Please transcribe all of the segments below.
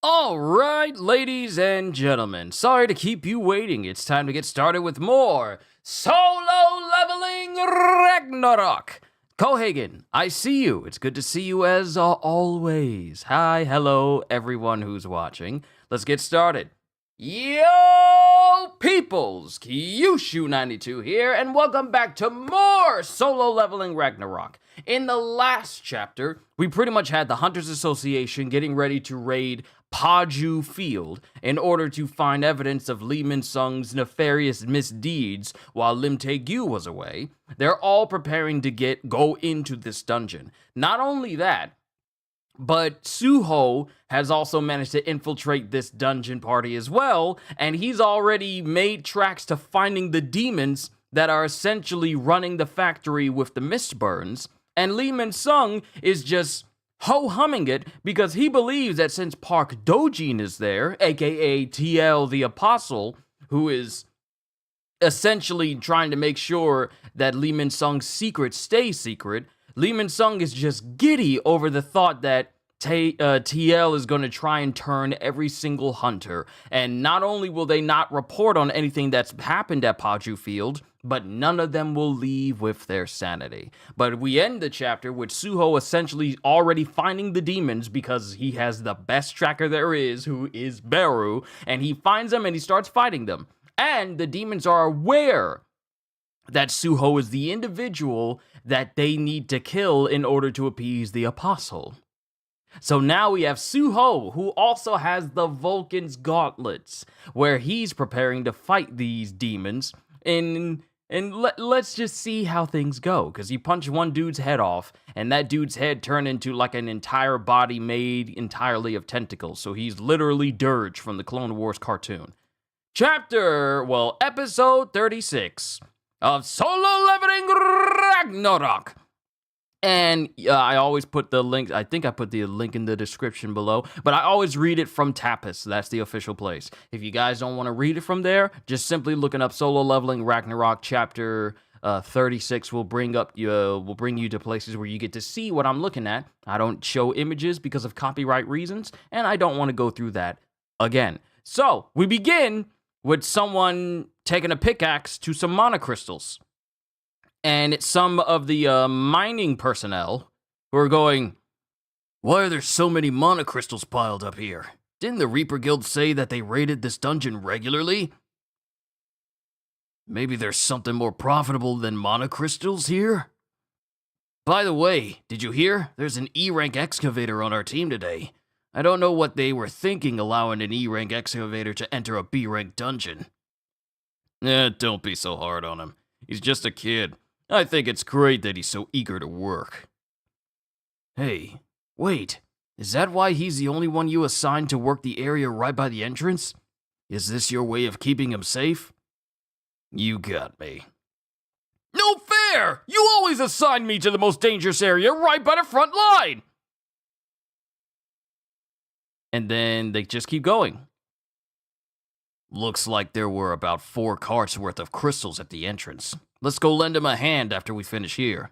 All right, ladies and gentlemen, sorry to keep you waiting. It's time to get started with more Solo Leveling Ragnarok. Cohagen, I see you. It's good to see you as always. Hi, hello, everyone who's watching. Let's get started. Yo, peoples! Qushu92 here, and welcome back to more Solo Leveling Ragnarok. In the last chapter, we pretty much had the Hunters Association getting ready to raid Paju Field in order to find evidence of Lee Min-sung's nefarious misdeeds while Lim Tae-gyu was away. They're all preparing to go into this dungeon. Not only that, but Suho has also managed to infiltrate this dungeon party as well, and he's already made tracks to finding the demons that are essentially running the factory with the mist burns, and Lee Min-sung is just ho-humming it because he believes that since Park Dojin is there, aka TL the Apostle, who is essentially trying to make sure that Lee Min-sung's secret stays secret, Lee Min-sung is just giddy over the thought that TL is going to try and turn every single hunter. And not only will they not report on anything that's happened at Paju Field, but none of them will leave with their sanity. But we end the chapter with Suho essentially already finding the demons because he has the best tracker there is, who is Beru, and he finds them and he starts fighting them. And the demons are aware that Suho is the individual that they need to kill in order to appease the Apostle. So now we have Suho, who also has the Vulcan's gauntlets, where he's preparing to fight these demons. And let's just see how things go, because he punched one dude's head off, and that dude's head turned into like an entire body made entirely of tentacles. So he's literally Dirge from the Clone Wars cartoon. Episode 36 of Solo Leveling Ragnarok. And I always put the link, I think I put the link in the description below, but I always read it from Tapas. That's the official place. If you guys don't want to read it from there, just simply looking up Solo Leveling Ragnarok chapter 36 will bring you to places where you get to see what I'm looking at. I don't show images because of copyright reasons, and I don't want to go through that again. So, we begin with someone taking a pickaxe to some monocrystals. And it's some of the mining personnel who are going, "Why are there so many monocrystals piled up here? Didn't the Reaper Guild say that they raided this dungeon regularly? Maybe there's something more profitable than monocrystals here? By the way, did you hear? There's an E-rank excavator on our team today. I don't know what they were thinking allowing an E-rank excavator to enter a B-rank dungeon." Don't be so hard on him. He's just a kid. I think it's great that he's so eager to work. Hey, wait, is that why he's the only one you assigned to work the area right by the entrance? Is this your way of keeping him safe? You got me. No fair! You always assign me to the most dangerous area right by the front line! And then they just keep going. Looks like there were about 4 carts worth of crystals at the entrance. Let's go lend him a hand after we finish here.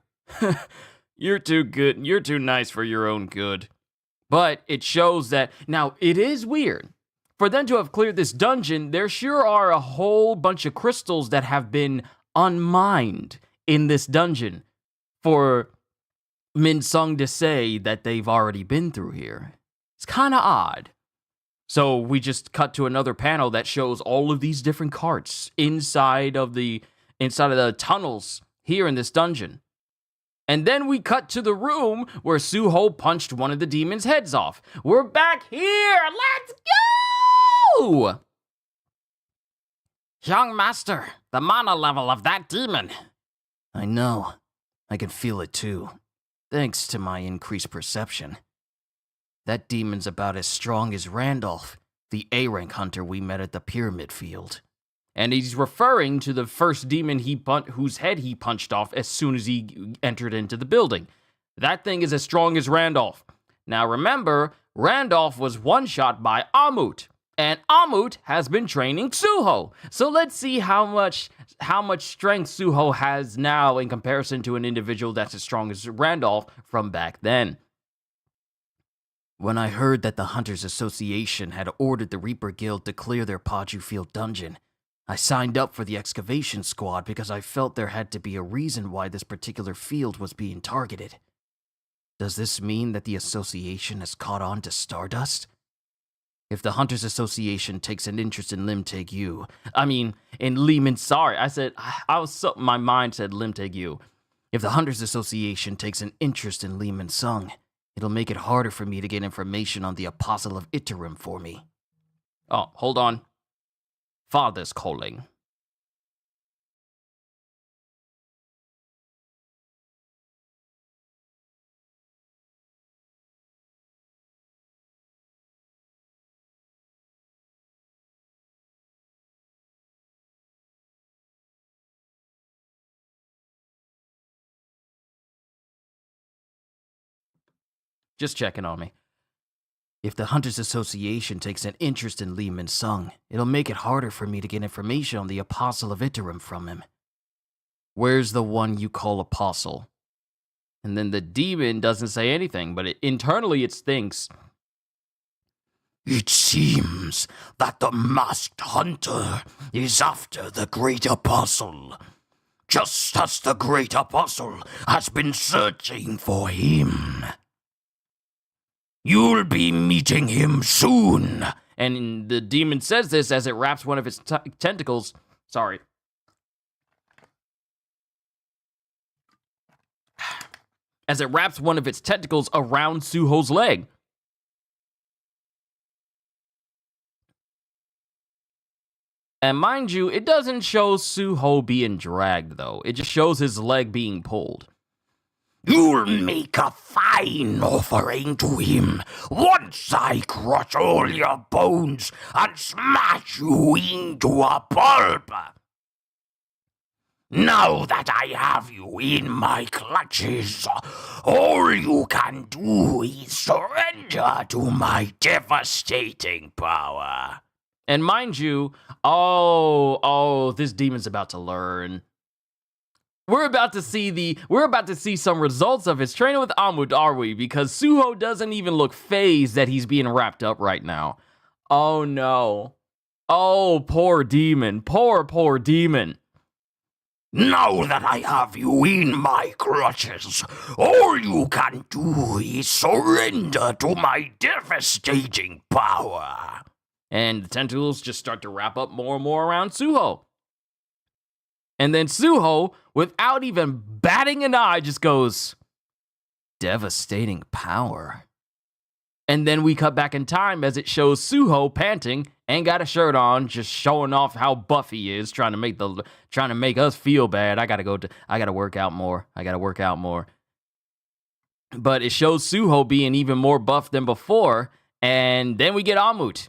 You're too good. You're too nice for your own good. But it shows that... Now, it is weird. For them to have cleared this dungeon, there sure are a whole bunch of crystals that have been unmined in this dungeon for Min-sung to say that they've already been through here. It's kind of odd. So we just cut to another panel that shows all of these different carts inside of the tunnels here in this dungeon. And then we cut to the room where Suho punched one of the demons' heads off. We're back here! Let's go! Young master, the mana level of that demon. I know. I can feel it too. Thanks to my increased perception. That demon's about as strong as Randolph, the A-rank hunter we met at the Pyramid Field. And he's referring to the first demon whose head he punched off as soon as he entered into the building. That thing is as strong as Randolph. Now remember, Randolph was one-shot by Amut, and Amut has been training Suho. So let's see how much strength Suho has now in comparison to an individual that's as strong as Randolph from back then. When I heard that the Hunters Association had ordered the Reaper Guild to clear their Paju Field dungeon, I signed up for the excavation squad because I felt there had to be a reason why this particular field was being targeted. Does this mean that the association has caught on to Stardust? If the Hunters Association takes an interest in in Lehman, sorry, my mind said Limtegu. If the Hunters Association takes an interest in Lehman Sung, it'll make it harder for me to get information on the Apostle of Iterum for me. Oh, hold on. Father's calling. Just checking on me. If the Hunters Association takes an interest in Lehman Sung, it'll make it harder for me to get information on the Apostle of Iterum from him. Where's the one you call Apostle? And then the demon doesn't say anything, but internally it thinks. It seems that the masked hunter is after the great apostle, just as the great apostle has been searching for him. You'll be meeting him soon. And the demon says this as it wraps one of its tentacles. Sorry. As it wraps one of its tentacles around Suho's leg. And mind you, it doesn't show Suho being dragged, though. It just shows his leg being pulled. You'll make a fine offering to him once I crush all your bones and smash you into a pulp. Now that I have you in my clutches, all you can do is surrender to my devastating power. And mind you, this demon's about to learn. We're about to see some results of his training with Amud, are we? Because Suho doesn't even look phased that he's being wrapped up right now. Oh no. Oh, poor demon. Poor demon. Now that I have you in my clutches, all you can do is surrender to my devastating power. And the tentacles just start to wrap up more and more around Suho. And then Suho, without even batting an eye, just goes, devastating power. And then we cut back in time as it shows Suho panting, ain't got a shirt on, just showing off how buff he is, trying to make us feel bad. I gotta work out more. But it shows Suho being even more buff than before, and then we get Amut.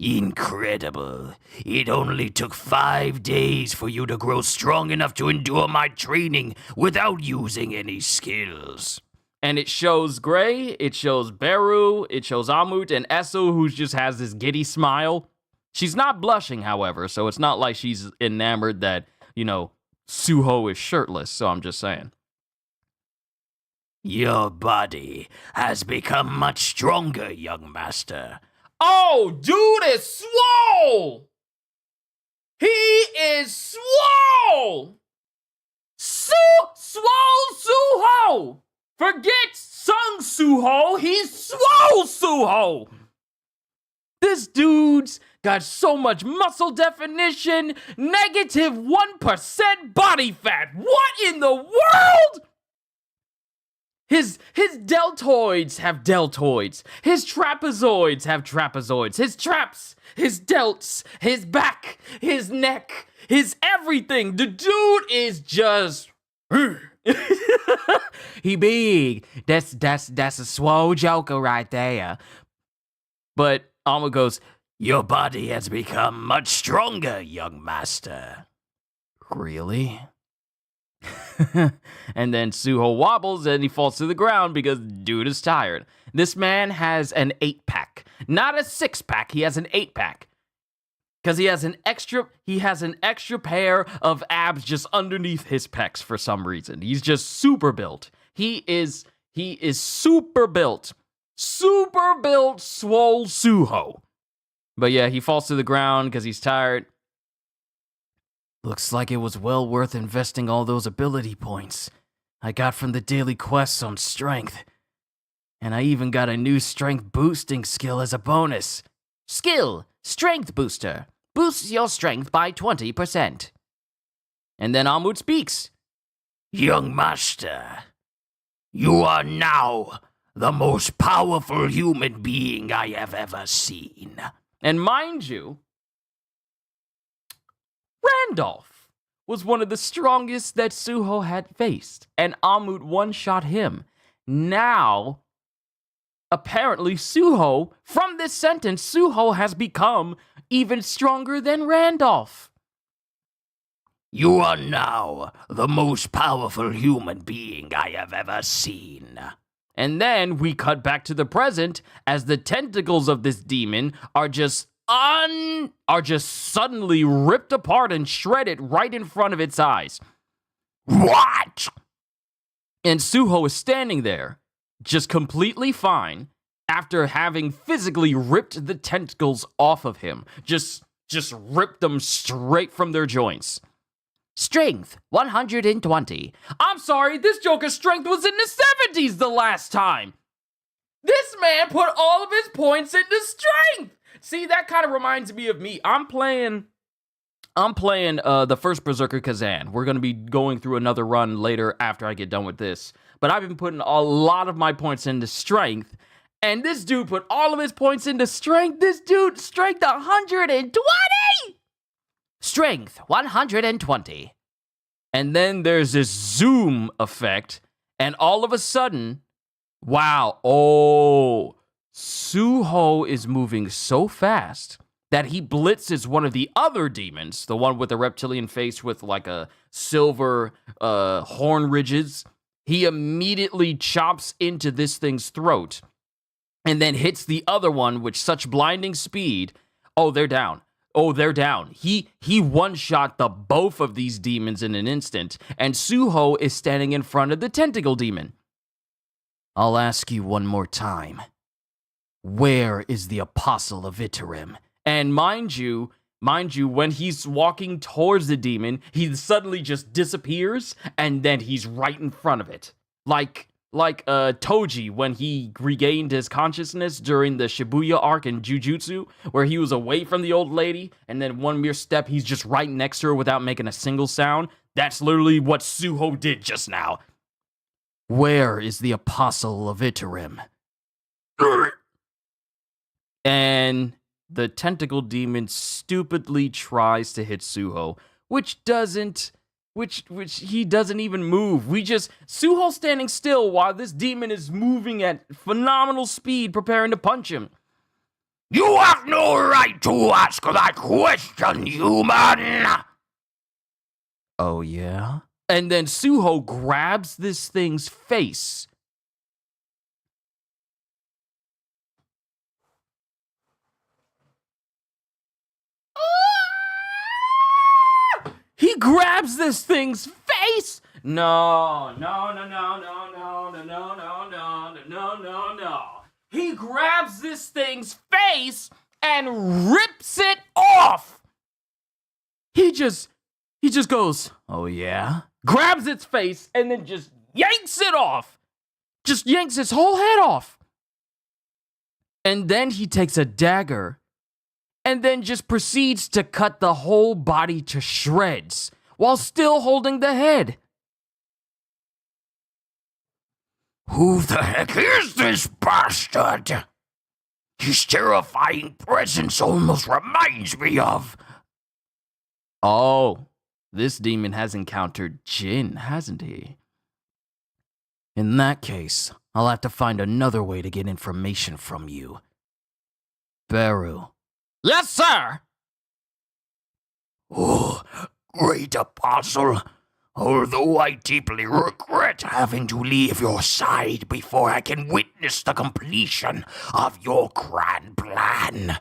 Incredible. It only took 5 days for you to grow strong enough to endure my training without using any skills. And it shows Gray, it shows Beru, it shows Amut, and Esu, who just has this giddy smile. She's not blushing, however, so it's not like she's enamored that, Suho is shirtless, so I'm just saying. Your body has become much stronger, young master. Oh, dude is swole! He is swole! Swole Suho! Forget Sung Suho, he's swole Suho! This dude's got so much muscle definition, negative 1% body fat. What in the world? His deltoids have deltoids. His trapezoids have trapezoids. His traps, his delts, his back, his neck, his everything. The dude is just... He big. That's a swole joker right there. But Alma goes, your body has become much stronger, young master. Really? And then Suho wobbles and he falls to the ground because dude is tired. This man has an 8-pack. Not a 6-pack, he has an 8-pack. Because he has an extra pair of abs just underneath his pecs for some reason. He's just super built. He is super built. super built swole Suho. But yeah, he falls to the ground because he's tired. Looks like it was well worth investing all those ability points I got from the daily quests on strength. And I even got a new strength boosting skill as a bonus. Skill, Strength Booster. Boosts your strength by 20%. And then Amut speaks. Young master, you are now the most powerful human being I have ever seen. And mind you, Randolph was one of the strongest that Suho had faced, and Amut one-shot him. Now, apparently Suho, from this sentence, Suho has become even stronger than Randolph. You are now the most powerful human being I have ever seen. And then we cut back to the present as the tentacles of this demon are just suddenly ripped apart and shredded right in front of its eyes. What? And Suho is standing there, just completely fine, after having physically ripped the tentacles off of him. Just ripped them straight from their joints. Strength, 120. I'm sorry, this Joker's strength was in the 70s the last time. This man put all of his points into strength. See, that kind of reminds me of me. I'm playing the first Berserker Kazan. We're going to be going through another run later after I get done with this. But I've been putting a lot of my points into strength. And this dude put all of his points into strength. This dude, strength 120! Strength, 120. And then there's this zoom effect. And all of a sudden, wow, Suho is moving so fast that he blitzes one of the other demons, the one with the reptilian face with like a silver horn ridges. He immediately chops into this thing's throat and then hits the other one with such blinding speed. Oh, they're down. He one-shot the both of these demons in an instant, and Suho is standing in front of the tentacle demon. I'll ask you one more time. Where is the Apostle of Iterim? And mind you, when he's walking towards the demon, he suddenly just disappears, and then he's right in front of it. Like Toji when he regained his consciousness during the Shibuya arc in Jujutsu, where he was away from the old lady, and then one mere step, he's just right next to her without making a single sound. That's literally what Suho did just now. Where is the Apostle of Iterim? And the tentacle demon stupidly tries to hit Suho, which he doesn't even move. Suho standing still while this demon is moving at phenomenal speed, preparing to punch him. You have no right to ask that question, human! Oh, yeah? And then Suho grabs this thing's face. He grabs this thing's face. No. He grabs this thing's face and rips it off. He just goes, oh yeah? Grabs its face and then just yanks it off. Just yanks its whole head off. And then he takes a dagger and then just proceeds to cut the whole body to shreds while still holding the head. Who the heck is this bastard? His terrifying presence almost reminds me of... Oh, this demon has encountered Jin, hasn't he? In that case, I'll have to find another way to get information from you. Beru. Yes, sir! Oh, great apostle. Although I deeply regret having to leave your side before I can witness the completion of your grand plan.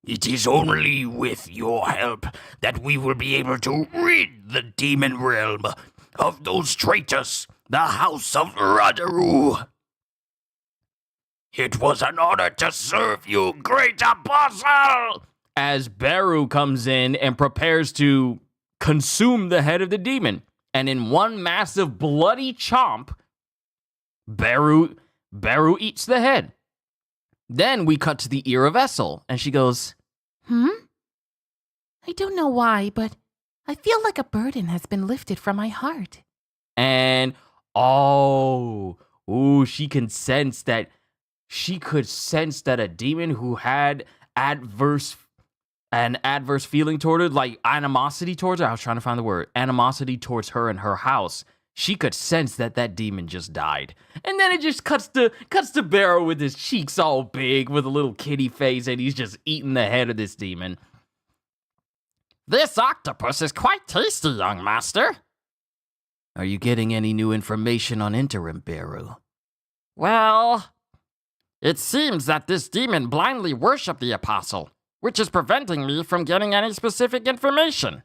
It is only with your help that we will be able to rid the demon realm of those traitors, the House of Radaru. It was an honor to serve you, great apostle! As Beru comes in and prepares to consume the head of the demon. And in one massive bloody chomp, Beru eats the head. Then we cut to the ear of Essel, and she goes, I don't know why, but I feel like a burden has been lifted from my heart. And she can sense that she could sense that a demon who had an adverse feeling toward her, like animosity towards her. I was trying to find the word. Animosity towards her and her house. She could sense that demon just died. And then it just cuts to Barrow with his cheeks all big with a little kitty face, and he's just eating the head of this demon. This octopus is quite tasty, young master. Are you getting any new information on Interim, Beru? Well, it seems that this demon blindly worshipped the apostle, which is preventing me from getting any specific information.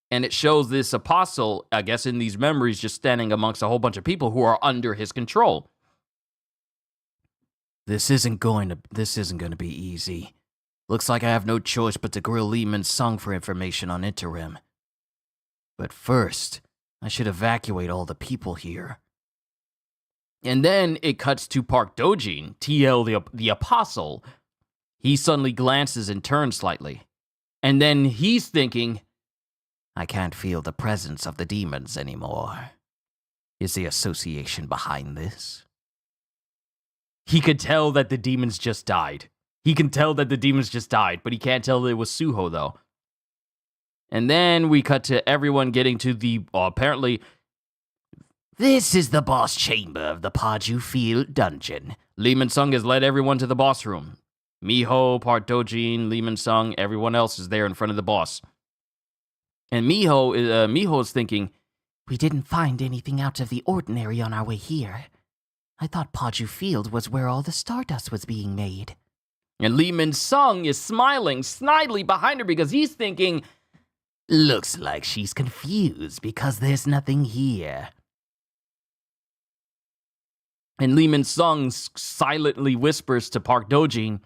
And it shows this apostle, I guess in these memories, just standing amongst a whole bunch of people who are under his control. This isn't going to be easy. Looks like I have no choice but to grill Lehman's Sung for information on Interim. But first, I should evacuate all the people here. And then it cuts to Park Dojin, TL the apostle. He suddenly glances and turns slightly. And then he's thinking, I can't feel the presence of the demons anymore. Is the association behind this? He could tell that the demons just died. But he can't tell that it was Suho, though. And then we cut to everyone getting to the, apparently, this is the boss chamber of the Paju Field dungeon. Lehman Sung has led everyone to the boss room. Miho, Park Dojin, Lehman Sung, everyone else is there in front of the boss. And Miho is thinking, we didn't find anything out of the ordinary on our way here. I thought Paju Field was where all the stardust was being made. And Lehman Sung is smiling snidely behind her because he's thinking, looks like she's confused because there's nothing here. And Lehman Sung silently whispers to Park Dojin,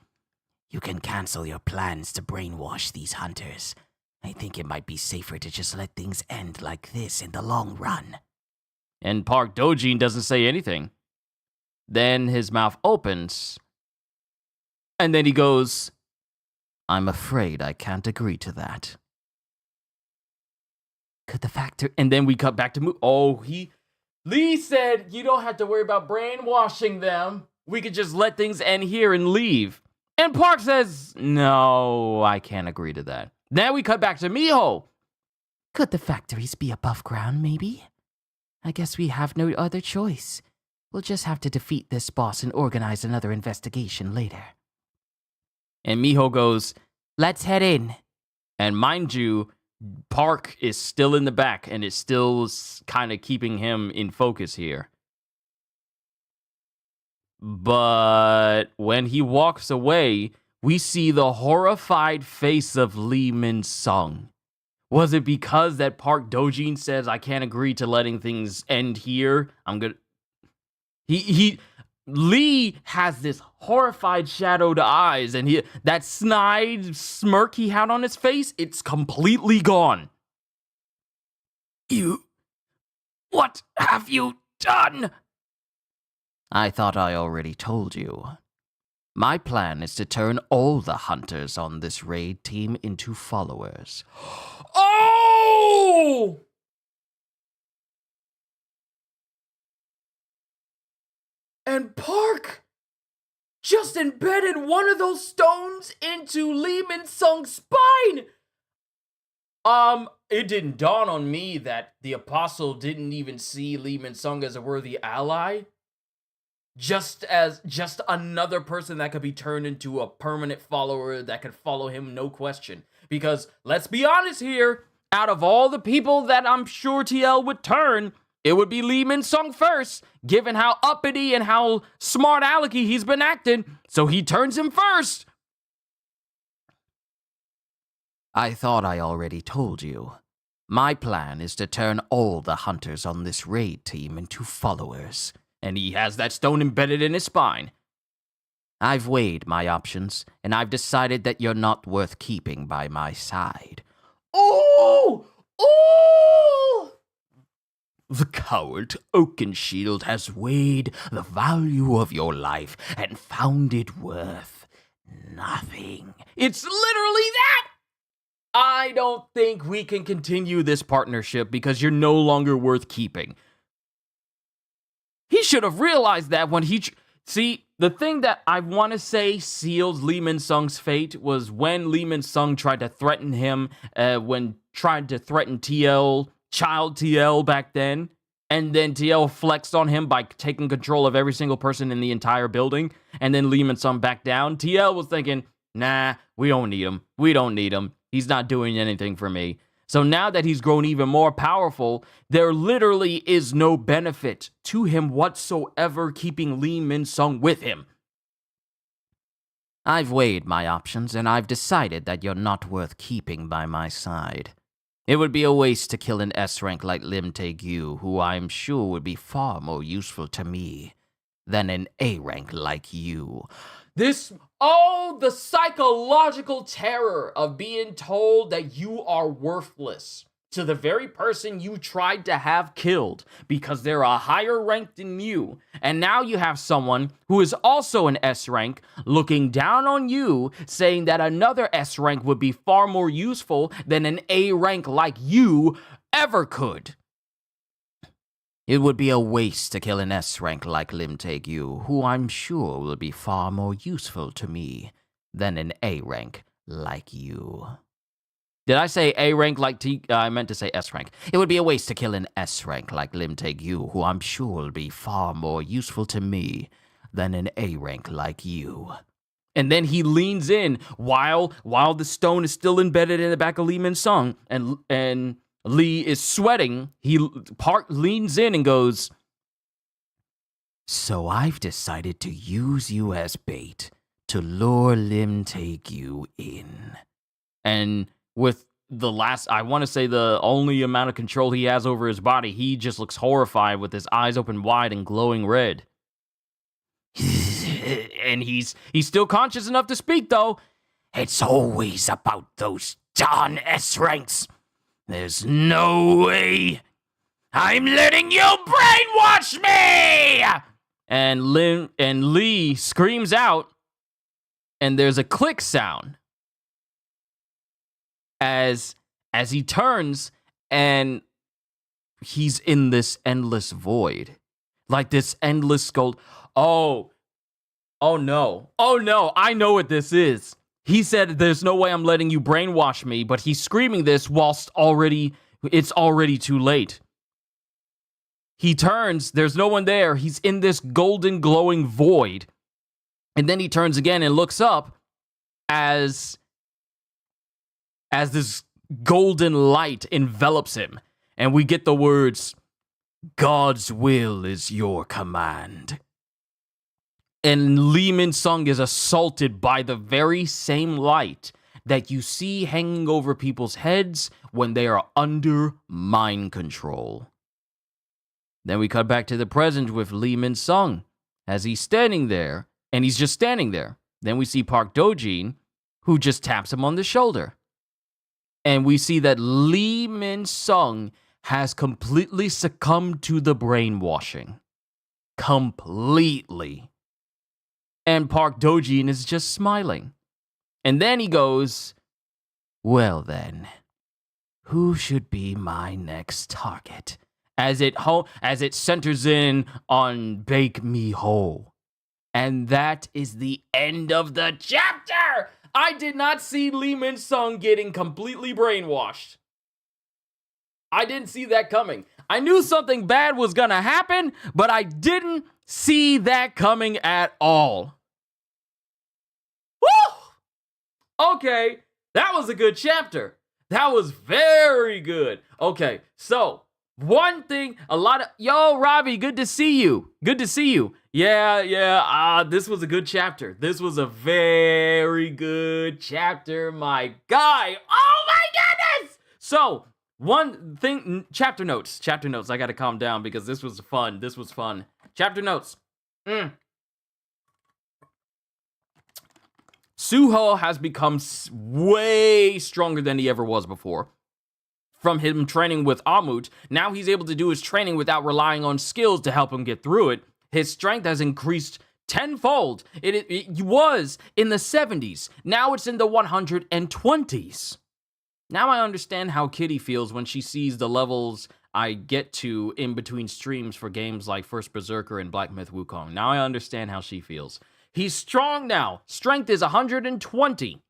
you can cancel your plans to brainwash these hunters. I think it might be safer to just let things end like this in the long run. And Park Dojin doesn't say anything. Then his mouth opens. And then he goes, I'm afraid I can't agree to that. Could the factor... And then we cut back to... Lee said you don't have to worry about brainwashing them. We could just let things end here and leave. And Park says, no, I can't agree to that. Then we cut back to Miho. Could the factories be above ground, maybe? I guess we have no other choice. We'll just have to defeat this boss and organize another investigation later. And Miho goes, let's head in. And mind you, Park is still in the back and is still kind of keeping him in focus here. But when he walks away, we see the horrified face of Lehman Sung. Was it because that Park Dojin says, I can't agree to letting things end here? Lee has this horrified shadowed eyes, and that snide smirk he had on his face, it's completely gone. What have you done? I thought I already told you. My plan is to turn all the hunters on this raid team into followers. Oh! And Park just embedded one of those stones into Lehman Sung's spine! It didn't dawn on me that the apostle didn't even see Lehman Sung as a worthy ally. Just another person that could be turned into a permanent follower that could follow him, no question. Because, let's be honest here, out of all the people that I'm sure TL would turn, it would be Lehman Sung first, given how uppity and how smart alecky he's been acting, so he turns him first. I thought I already told you. My plan is to turn all the hunters on this raid team into followers. and he has that stone embedded in his spine. I've weighed my options, and I've decided that you're not worth keeping by my side. Ooh! Ooh! The coward Oakenshield has weighed the value of your life and found it worth nothing. It's literally that! I don't think we can continue this partnership because you're no longer worth keeping. He should have realized that when he... See, the thing that I want to say sealed Lee Min-sung's fate was when Lee Min-sung tried to threaten him, tried to threaten TL, child TL back then, and then TL flexed on him by taking control of every single person in the entire building, and then Lee Min-sung backed down. TL was thinking, nah, we don't need him. We don't need him. He's not doing anything for me. So now that he's grown even more powerful, there literally is no benefit to him whatsoever keeping Lee Min-sung with him. I've weighed my options, and I've decided that you're not worth keeping by my side. It would be a waste to kill an S-rank like Lim Tae-gyu, who I'm sure would be far more useful to me than an A-rank like you. The psychological terror of being told that you are worthless to the very person you tried to have killed because they're a higher rank than you. And now you have someone who is also an S rank looking down on you, saying that another S rank would be far more useful than an A rank like you ever could. It would be a waste to kill an S-rank like Lim Tae-gyu, who I'm sure will be far more useful to me than an A-rank like you. Did I say A-rank like I meant to say S-rank. It would be a waste to kill an S-rank like Lim Tae-gyu, who I'm sure will be far more useful to me than an A-rank like you. And then he leans in while the stone is still embedded in the back of Lee Min-sung, and Lee is sweating. Park leans in and goes, so I've decided to use you as bait to lure Lim Tae-gyu in. And with the only amount of control he has over his body, he just looks horrified with his eyes open wide and glowing red. And he's still conscious enough to speak, though. It's always about those darn S-ranks. There's no way I'm letting you brainwash me! And Lee screams out, and there's a click sound as he turns, and he's in this endless void. Like this endless gold. Oh no, I know what this is. He said, there's no way I'm letting you brainwash me, but he's screaming this whilst it's already too late. He turns, there's no one there, he's in this golden glowing void, and then he turns again and looks up as this golden light envelops him, and we get the words, God's will is your command. And Lee Min-sung is assaulted by the very same light that you see hanging over people's heads when they are under mind control. Then we cut back to the present with Lee Min-sung as he's standing there, and he's just standing there. Then we see Park Do-jin, who just taps him on the shoulder. And we see that Lee Min-sung has completely succumbed to the brainwashing. Completely. And Park Do-jin is just smiling. And then he goes, well then, who should be my next target? As it centers in on Bake Me Whole. And that is the end of the chapter! I did not see Lee Min-sung getting completely brainwashed. I didn't see that coming. I knew something bad was gonna happen, but I didn't see that coming at all. Woo! Okay, that was a good chapter. That was very good. Okay, so one thing, yo, Robbie, good to see you. Good to see you. Yeah, this was a good chapter. This was a very good chapter, my guy. Oh my goodness! So, one thing, chapter notes. I gotta calm down because this was fun. Chapter notes. Suho has become way stronger than he ever was before. From him training with Amut, now he's able to do his training without relying on skills to help him get through it. His strength has increased tenfold. It was in the 70s. Now it's in the 120s. Now I understand how Kitty feels when she sees the levels I get to in between streams for games like First Berserker and Black Myth Wukong. Now I understand how she feels. He's strong now. Strength is 120.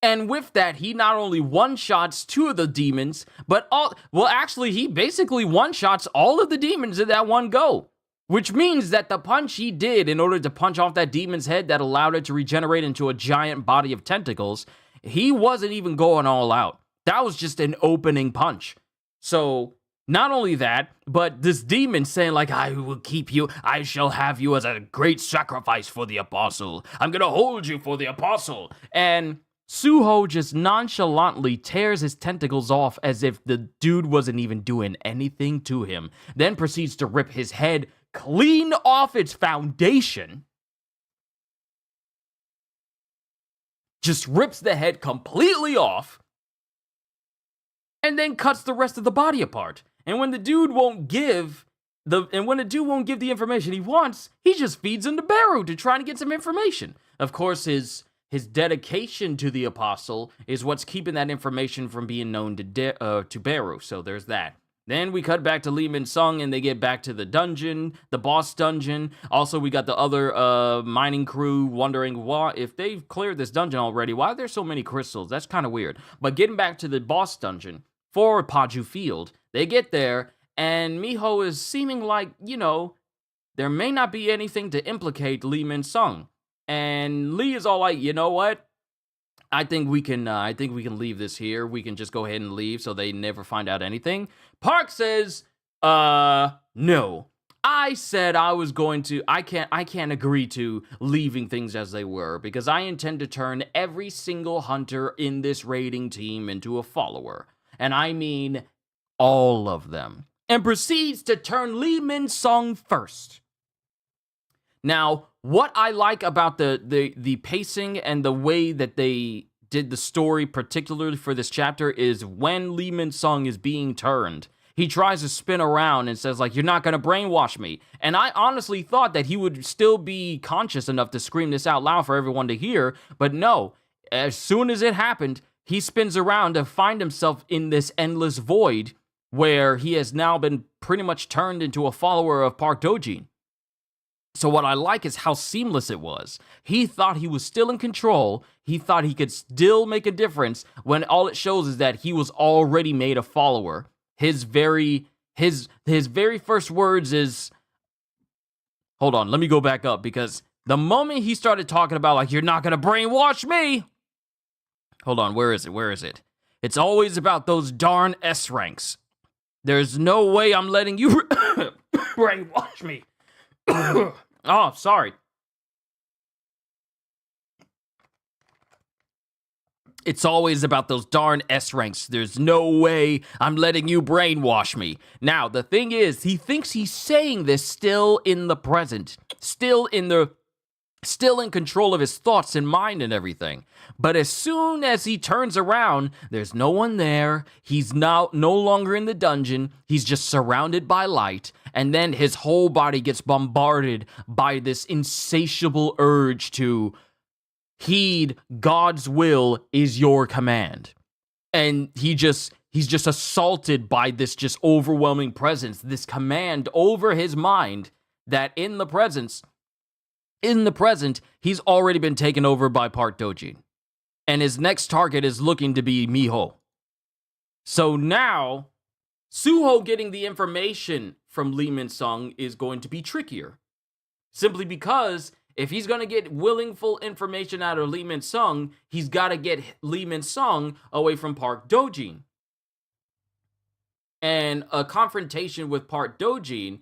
And with that, he not only one-shots 2 of the demons, but he basically one-shots all of the demons in that one go. Which means that the punch he did in order to punch off that demon's head that allowed it to regenerate into a giant body of tentacles, he wasn't even going all out. That was just an opening punch. So, not only that, but this demon saying like, I will keep you, I shall have you as a great sacrifice for the apostle. I'm gonna hold you for the apostle. And Suho just nonchalantly tears his tentacles off as if the dude wasn't even doing anything to him, then proceeds to rip his head clean off its foundation. Just rips the head completely off, and then cuts the rest of the body apart. And when the dude won't give the information he wants, he just feeds him to Beru to try to get some information. Of course, his dedication to the apostle is what's keeping that information from being known to Beru. So there's that. Then we cut back to Lee Min-sung, and they get back to the dungeon, the boss dungeon. Also, we got the other mining crew wondering why, if they've cleared this dungeon already, why are there so many crystals? That's kind of weird. But getting back to the boss dungeon for Paju Field, they get there, and Miho is seeming like, there may not be anything to implicate Lee Min-sung. And Lee is all like, you know what? I think we can leave this here. We can just go ahead and leave so they never find out anything. Park says, no. I said I was going to, I can't agree to leaving things as they were because I intend to turn every single hunter in this raiding team into a follower. And I mean all of them. And proceeds to turn Lee Min-sung first. Now, what I like about the pacing and the way that they did the story, particularly for this chapter, is when Lee Min-sung is being turned, he tries to spin around and says, like, you're not going to brainwash me. And I honestly thought that he would still be conscious enough to scream this out loud for everyone to hear. But no, as soon as it happened, he spins around to find himself in this endless void where he has now been pretty much turned into a follower of Park Dojin. So what I like is how seamless it was. He thought he was still in control. He thought he could still make a difference when all it shows is that he was already made a follower. His very first words is, hold on, let me go back up because the moment he started talking about like, you're not going to brainwash me. Hold on, where is it? It's always about those darn S ranks. There's no way I'm letting you brainwash me. Oh, sorry. It's always about those darn S ranks. There's no way I'm letting you brainwash me. Now, the thing is, he thinks he's saying this still in the present, still in control of his thoughts and mind and everything. But as soon as he turns around, there's no one there. He's now no longer in the dungeon. He's just surrounded by light. And then his whole body gets bombarded by this insatiable urge to heed God's will is your command. And he's just assaulted by this just overwhelming presence, this command over his mind that in the present, he's already been taken over by Park Dojin. And his next target is looking to be Miho. So now, Suho getting the information from Lee Min-sung is going to be trickier. Simply because if he's going to get willingful information out of Lee Min-sung, he's got to get Lee Min-sung away from Park Dojin. And a confrontation with Park Dojin,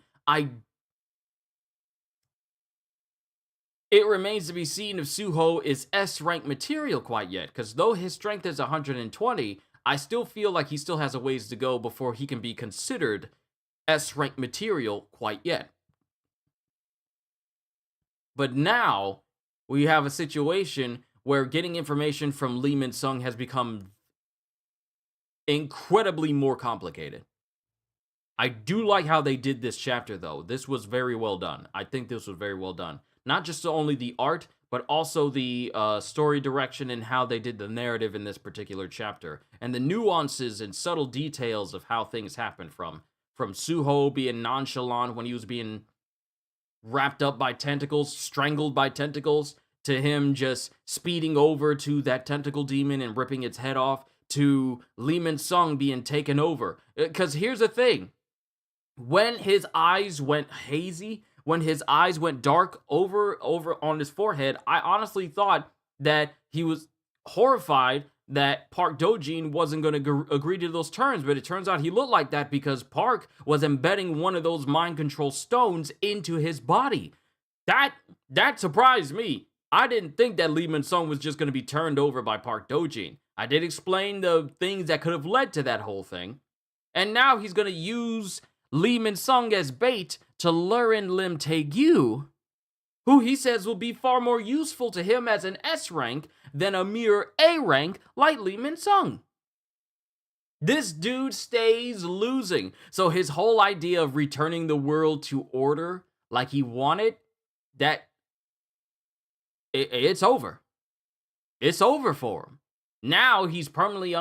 it remains to be seen if Suho is S-rank material quite yet, because though his strength is 120, I still feel like he still has a ways to go before he can be considered S-rank material quite yet. But now we have a situation where getting information from Lee Min-sung has become incredibly more complicated. I do like how they did this chapter, though. This was very well done. I think this was very well done. Not just only the art, but also the story direction and how they did the narrative in this particular chapter. And the nuances and subtle details of how things happen, from Suho being nonchalant when he was being wrapped up by tentacles, strangled by tentacles, to him just speeding over to that tentacle demon and ripping its head off, to Lee Min-sung being taken over. Because here's the thing. When his eyes went hazy, when his eyes went dark over on his forehead, I honestly thought that he was horrified that Park Do-jin wasn't going to agree to those terms, but it turns out he looked like that because Park was embedding one of those mind control stones into his body. That surprised me. I didn't think that Lee Min-sung was just going to be turned over by Park Do-jin. I did explain the things that could have led to that whole thing. And now he's going to use Lee Min-sung as bait to lure in Lim Tae-gyu, who he says will be far more useful to him as an S rank than a mere A rank like Lee Min-sung. This dude stays losing. So his whole idea of returning the world to order like he wanted, it's over. It's over for him. Now he's permanently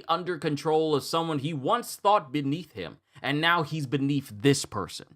under control of someone he once thought beneath him, and now he's beneath this person.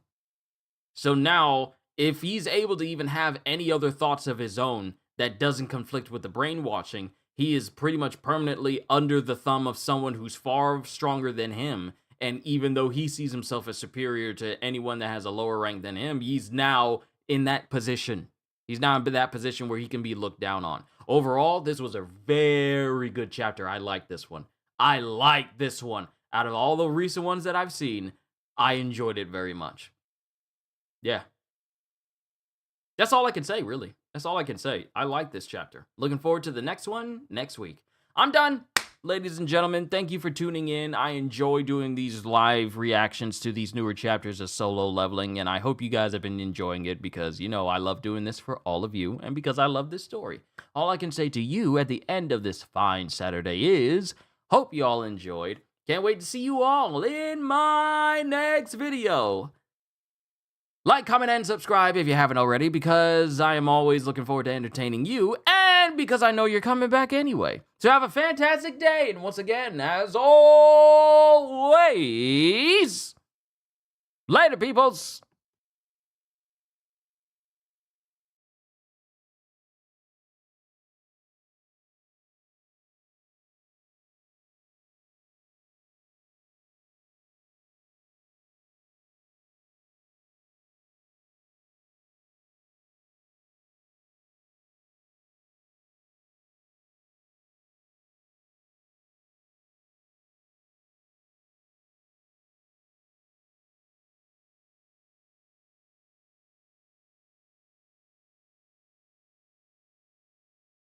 So now, if he's able to even have any other thoughts of his own that doesn't conflict with the brainwashing, he is pretty much permanently under the thumb of someone who's far stronger than him, and even though he sees himself as superior to anyone that has a lower rank than him, he's now in that position. He's now in that position where he can be looked down on. Overall, this was a very good chapter. I like this one. Out of all the recent ones that I've seen, I enjoyed it very much. Yeah. That's all I can say, really. That's all I can say. I like this chapter. Looking forward to the next one next week. I'm done. Ladies and gentlemen, thank you for tuning in. I enjoy doing these live reactions to these newer chapters of Solo Leveling, and I hope you guys have been enjoying it because, you know, I love doing this for all of you, and because I love this story. All I can say to you at the end of this fine Saturday is, hope you all enjoyed. Can't wait to see you all in my next video. Like, comment, and subscribe if you haven't already, because I am always looking forward to entertaining you, and because I know you're coming back anyway. So have a fantastic day, and once again, as always, later, peoples!